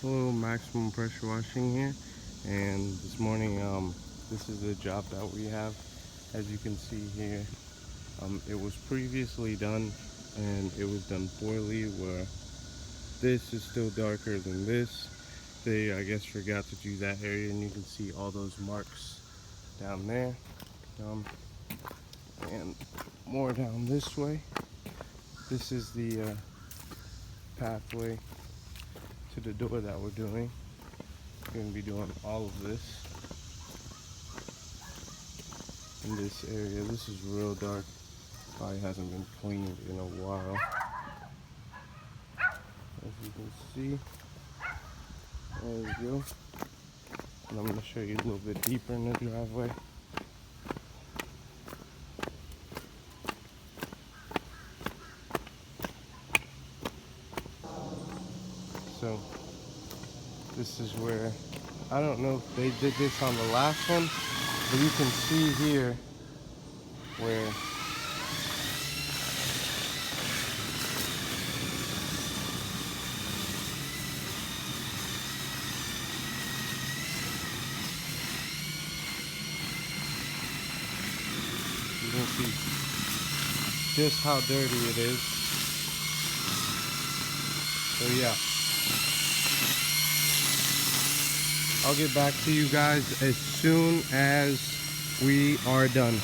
Hello, maximum pressure washing here, and this morning this is the job that we have. As you can see here, it was previously done and it was done poorly, where this is still darker than this. They, I guess, forgot to do that area, and you can see all those marks down there, and more down this way. This is the pathway to the door that we're doing. We're going to be doing all of this in this area. This is real dark. Probably hasn't been cleaned in a while. As you can see, there we go. And I'm going to show you a little bit deeper in the driveway. So this is where, I don't know if they did this on the last one, but you can see here where you can see just how dirty it is. So yeah, I'll get back to you guys as soon as we are done.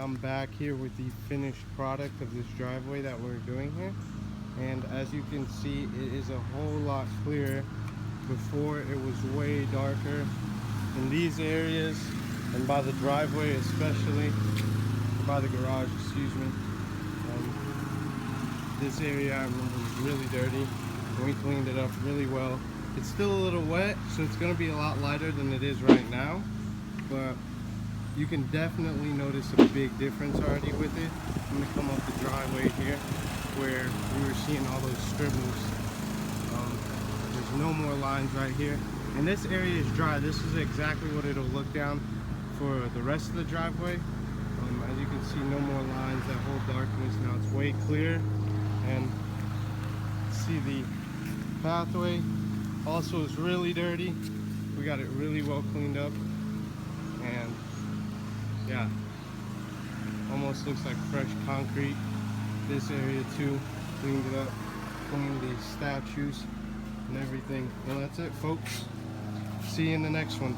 I'm back here with the finished product of this driveway that we're doing here, and as you can see, it is a whole lot clearer. Before, it was way darker in these areas and by the driveway, especially by the garage, excuse me. This area, I remember, was really dirty, and we cleaned it up really well. It's still a little wet, so it's going to be a lot lighter than it is right now, but you can definitely notice a big difference already with it. I'm gonna come up the driveway here where we were seeing all those scribbles. There's no more lines right here. And this area is dry. This is exactly what it'll look down for the rest of the driveway. As you can see, no more lines, that whole darkness. Now it's way clear. And see the pathway also is really dirty. We got it really well cleaned up. And yeah, almost looks like fresh concrete. This area too, cleaned it up, cleaned the statues and everything. Well, that's it, folks. See you in the next one.